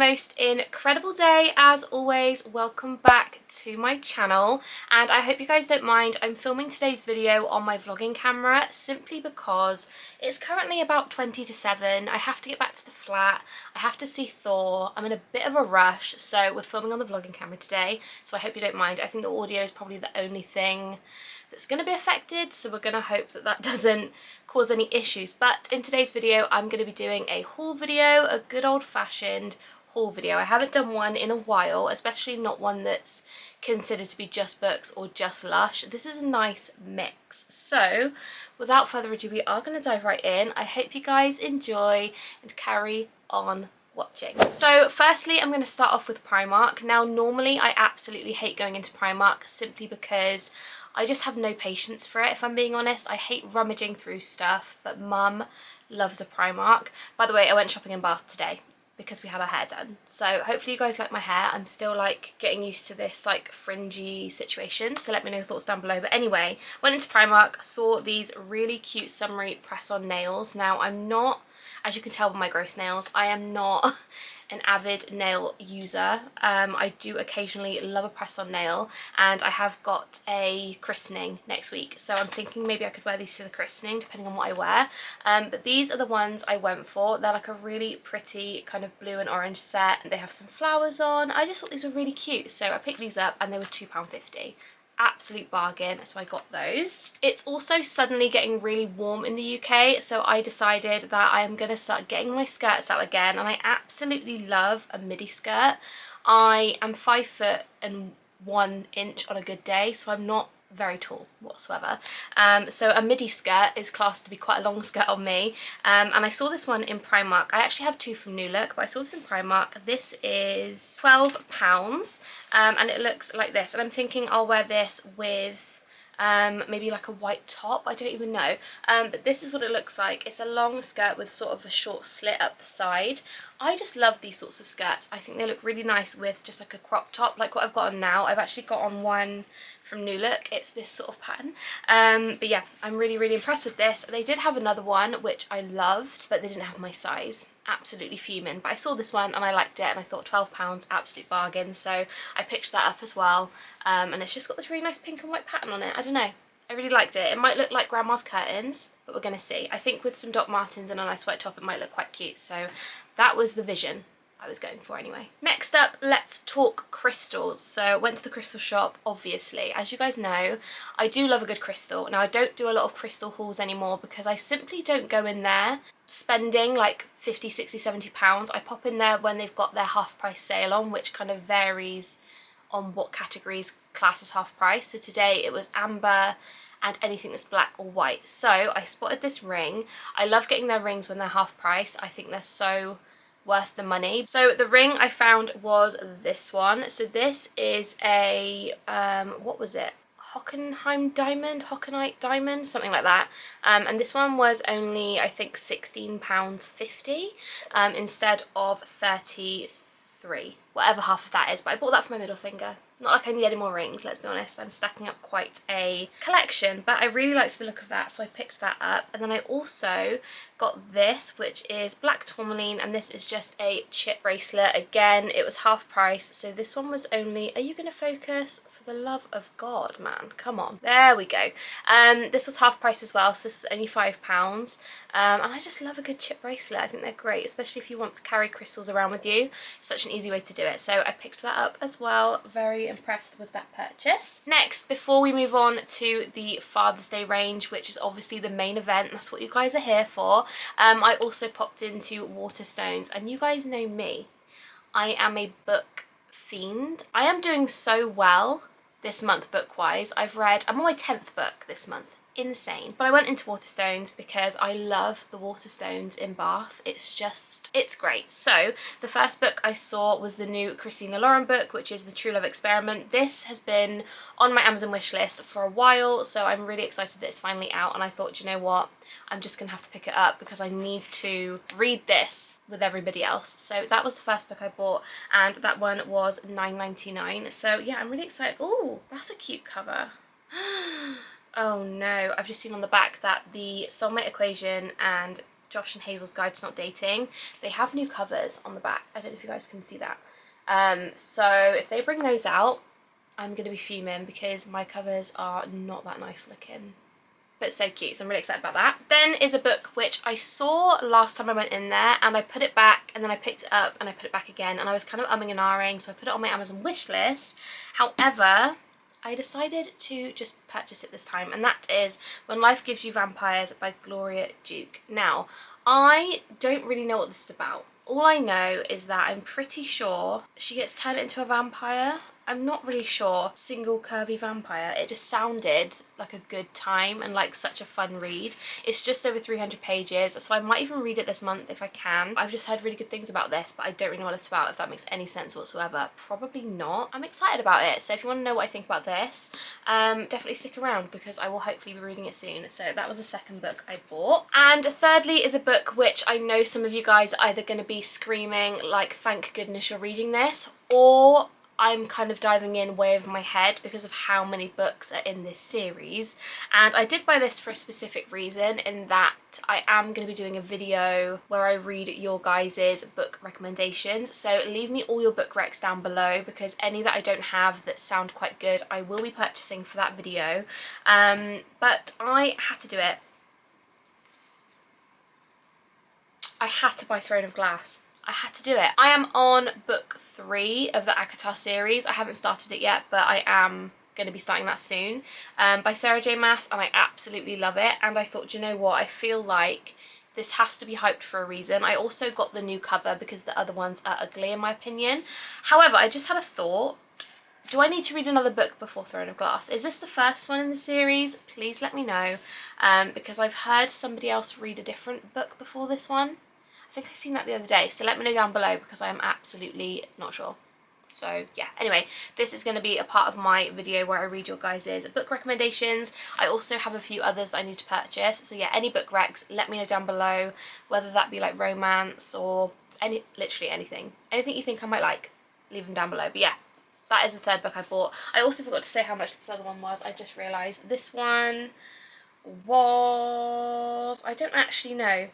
most incredible day. As always, welcome back to my channel, and I hope you guys don't mind. I'm filming today's video on my vlogging camera simply because it's currently about 20 to 7. I have to get back to the flat, I have to see Thor, I'm in a bit of a rush, so we're filming on the vlogging camera today, so I hope you don't mind. I think the audio is probably the only thing that's going to be affected, so we're going to hope that that doesn't cause any issues. But in today's video I'm going to be doing a haul video, a good old-fashioned haul video. I haven't done one in a while, especially not one that's considered to be just books or just Lush. This is a nice mix. So without further ado, we are going to dive right in. I hope you guys enjoy and carry on watching. So firstly, I'm going to start off with Primark. Now normally I absolutely hate going into Primark simply because I just have no patience for it, if I'm being honest. I hate rummaging through stuff, but Mum loves a Primark. By the way, I went shopping in Bath today because we had our hair done, so hopefully you guys like my hair. I'm still like getting used to this like fringy situation, so let me know your thoughts down below. But anyway, went into Primark, saw these really cute summery press-on nails. Now I'm not, as you can tell by my gross nails, I am not an avid nail user. I do occasionally love a press-on nail, and I have got a christening next week, so I'm thinking maybe I could wear these to the christening depending on what I wear. But these are the ones I went for. They're like a really pretty kind of blue and orange set. They have some flowers on. I just thought these were really cute, so I picked these up and they were £2.50. Absolute bargain, so I got those. It's also suddenly getting really warm in the UK, so I decided that I am going to start getting my skirts out again, and I absolutely love a midi skirt. I am 5'1" on a good day, so I'm not very tall whatsoever, so a midi skirt is classed to be quite a long skirt on me, and I saw this one in Primark. I actually have two from New Look, but I saw this in Primark. This is £12, and it looks like this, and I'm thinking I'll wear this with maybe like a white top, I don't even know, but this is what it looks like. It's a long skirt with sort of a short slit up the side. I just love these sorts of skirts. I think they look really nice with just like a crop top like what I've got on now. I've actually got on one from New Look. It's this sort of pattern, but yeah, I'm really impressed with this. They did have another one which I loved, but they didn't have my size. Absolutely fuming, but I saw this one and I liked it, and I thought £12, absolute bargain, so I picked that up as well. And it's just got this really nice pink and white pattern on it. I don't know, I really liked it. It might look like grandma's curtains, but we're gonna see. I think with some Doc Martens and a nice white top it might look quite cute, so that was the vision I was going for anyway. Next up, let's talk crystals. So went to the crystal shop, obviously. As you guys know, I do love a good crystal. Now I don't do a lot of crystal hauls anymore because I simply don't go in there spending like 50, 60, 70 pounds. I pop in there when they've got their half price sale on, which kind of varies on what categories class as half price. So today it was amber and anything that's black or white. So I spotted this ring. I love getting their rings when they're half price. I think they're so worth the money. So the ring I found was this one. So this is a what was it, Hockenheim diamond, Hockenite diamond, something like that, and this one was only I think £16.50 instead of 33, whatever half of that is, but I bought that for my middle finger. Not like I need any more rings, let's be honest. I'm stacking up quite a collection, but I really liked the look of that, so I picked that up. And then I also got this, which is black tourmaline, and this is just a chip bracelet. Again, it was half price, so this one was only, are you going to focus? For the love of God, man, come on. There we go. This was half price as well, so this was only £5. And I just love a good chip bracelet. I think they're great, especially if you want to carry crystals around with you. It's such an easy way to do it, so I picked that up as well. Very impressed with that purchase. Next, before we move on to the Father's Day range, which is obviously the main event, that's what you guys are here for, I also popped into Waterstones, and you guys know me, I am a book fiend. I am doing so well this month book wise. I'm on my 10th book this month. Insane. But I went into Waterstones because I love the Waterstones in Bath. It's great. So the first book I saw was the new Christina Lauren book, which is The True Love Experiment. This has been on my Amazon wish list for a while, so I'm really excited that it's finally out, and I thought, you know what, I'm just gonna have to pick it up because I need to read this with everybody else. So that was the first book I bought, and that one was £9.99. So yeah, I'm really excited. Oh, that's a cute cover. Oh no, I've just seen on the back that the Soulmate Equation and Josh and Hazel's Guide to Not Dating. They have new covers on the back. I don't know if you guys can see that. So if they bring those out, I'm going to be fuming because my covers are not that nice looking. But so cute, so I'm really excited about that. Then is a book which I saw last time I went in there, and I put it back, and then I picked it up and I put it back again, and I was kind of umming and ahhing, so I put it on my Amazon wish list. However, I decided to just purchase it this time, and that is When Life Gives You Vampires by Gloria Duke. Now, I don't really know what this is about. All I know is that I'm pretty sure she gets turned into a vampire. I'm not really sure. Single curvy vampire. It just sounded like a good time and like such a fun read. It's just over 300 pages, so I might even read it this month if I can. I've just heard really good things about this, but I don't really know what it's about, if that makes any sense whatsoever. Probably not. I'm excited about it, so if you want to know what I think about this, definitely stick around because I will hopefully be reading it soon. So that was the second book I bought. And thirdly is a book which I know some of you guys are either going to be screaming like, thank goodness you're reading this, or I'm kind of diving in way over my head because of how many books are in this series. And I did buy this for a specific reason, in that I am going to be doing a video where I read your guys' book recommendations. So leave me all your book recs down below, because any that I don't have that sound quite good I will be purchasing for that video. But I had to do it. I had to buy Throne of Glass. I had to do it. I am on book 3 of the ACOTAR series. I haven't started it yet, but I am going to be starting that soon, by Sarah J Maas, and I absolutely love it. And I thought, you know what, I feel like this has to be hyped for a reason. I also got the new cover because the other ones are ugly in my opinion. However, I just had a thought. Do I need to read another book before Throne of Glass? Is this the first one in the series? Please let me know, because I've heard somebody else read a different book before this one. I think I seen that the other day, so let me know down below because I am absolutely not sure. So yeah, anyway, this is going to be a part of my video where I read your guys' book recommendations. I also have a few others that I need to purchase, so yeah, any book recs, let me know down below, whether that be like romance or literally anything you think I might like, leave them down below. But yeah, that is the third book I bought. I also forgot to say how much this other one was. I just realised this one was, I don't actually know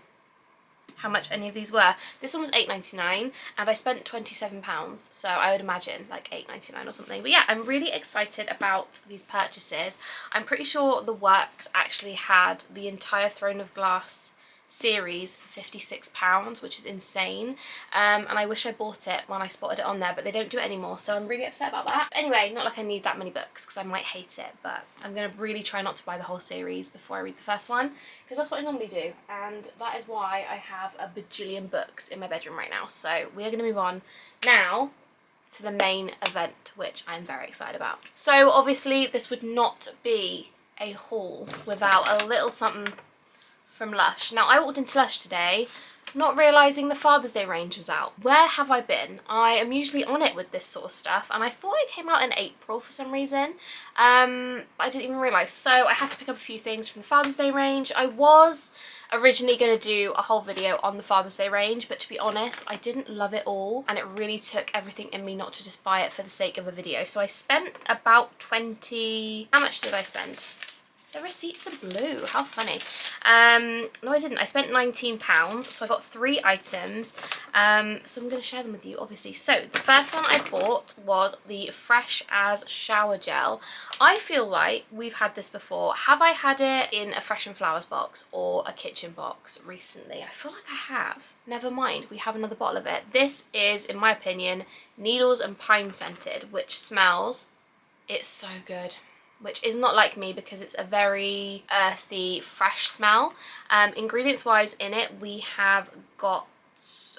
how much any of these were. This one was £8.99 and I spent £27, so I would imagine like £8.99 or something. But yeah, I'm really excited about these purchases. I'm pretty sure the Works actually had the entire Throne of Glass series for £56, which is insane, and I wish I bought it when I spotted it on there, but they don't do it anymore, so I'm really upset about that. Anyway, not like I need that many books because I might hate it, but I'm gonna really try not to buy the whole series before I read the first one, because that's what I normally do, and that is why I have a bajillion books in my bedroom right now. So we are gonna move on now to the main event, which I'm very excited about. So obviously this would not be a haul without a little something from LUSH. Now I walked into LUSH today not realising the Father's Day range was out. Where have I been? I am usually on it with this sort of stuff, and I thought it came out in April for some reason. I didn't even realise. So I had to pick up a few things from the Father's Day range. I was originally going to do a whole video on the Father's Day range, but to be honest, I didn't love it all, and it really took everything in me not to just buy it for the sake of a video. So I spent about 20... How much did I spend? The receipts are blue, how funny. No I didn't, I spent £19, so I got 3 items, so I'm going to share them with you obviously. So the first one I bought was the Fresh As Shower Gel. I feel like we've had this before. Have I had it in a Fresh and Flowers box or a kitchen box recently? I feel like I have. Never mind, we have another bottle of it. This is, in my opinion, Needles and Pine Scented, which smells, it's so good. Which is not like me because it's a very earthy, fresh smell. Ingredients wise in it, we have got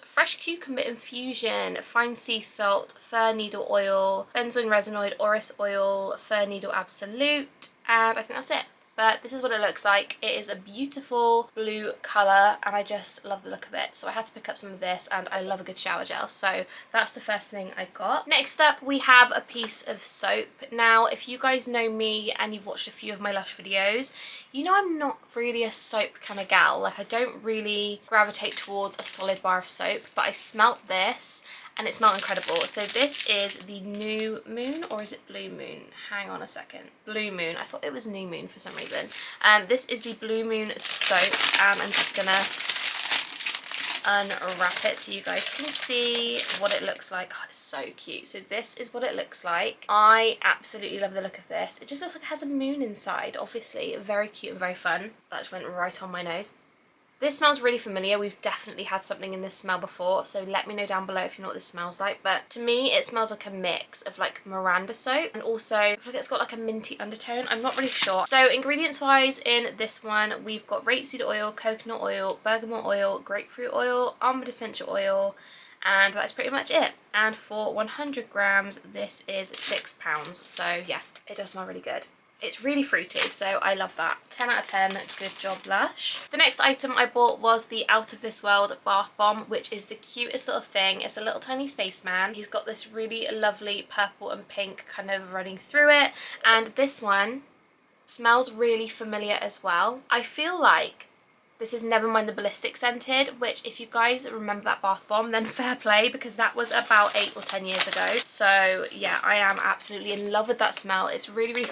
fresh cucumber infusion, fine sea salt, fir needle oil, benzoyl resinoid, orris oil, fir needle absolute, and I think that's it. But this is what it looks like. It is a beautiful blue colour and I just love the look of it. So I had to pick up some of this, and I love a good shower gel. So that's the first thing I got. Next up we have a piece of soap. Now if you guys know me and you've watched a few of my LUSH videos, you know I'm not really a soap kind of gal. Like I don't really gravitate towards a solid bar of soap, but I smelt this and it smelled incredible. So this is the New Moon, or is it Blue Moon? Hang on a second. Blue Moon. I thought it was New Moon for some reason. This is the Blue Moon soap, and I'm just gonna unwrap it so you guys can see what it looks like. Oh, it's so cute. So this is what it looks like. I absolutely love the look of this. It just looks like it has a moon inside, obviously. Very cute and very fun. That just went right on my nose. This smells really familiar. We've definitely had something in this smell before, so let me know down below if you know what this smells like. But to me, it smells like a mix of like Miranda soap, and also I feel like it's got like a minty undertone. I'm not really sure. So ingredients wise in this one, we've got rapeseed oil, coconut oil, bergamot oil, grapefruit oil, almond essential oil, and that's pretty much it. And for 100 grams, this is £6. So yeah, it does smell really good. It's really fruity, so I love that. 10 out of 10, good job Lush. The next item I bought was the Out of This World bath bomb, which is the cutest little thing. It's a little tiny spaceman. He's got this really lovely purple and pink kind of running through it, and this one smells really familiar as well. I feel like this is Nevermind the Ballistic scented, which if you guys remember that bath bomb, then fair play, because that was about 8 or 10 years ago. So yeah, I am absolutely in love with that smell. It's really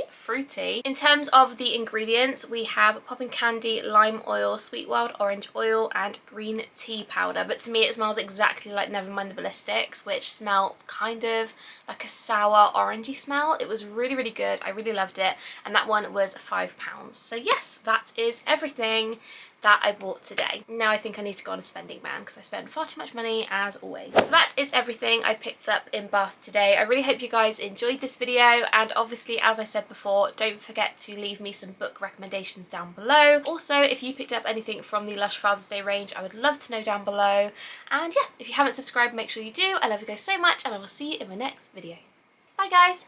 fruity. In terms of the ingredients, we have popping candy, lime oil, sweet wild orange oil, and green tea powder. But to me, it smells exactly like Nevermind the Ballistics, which smell kind of like a sour orangey smell. It was really good. I really loved it, and that one was £5. So yes, that is everything that I bought today. Now I think I need to go on a spending ban because I spend far too much money as always. So that is everything I picked up in Bath today. I really hope you guys enjoyed this video, and obviously, as I said before, don't forget to leave me some book recommendations down below. Also, if you picked up anything from the Lush Father's Day range, I would love to know down below. And yeah, if you haven't subscribed, make sure you do. I love you guys so much, and I will see you in my next video. Bye guys!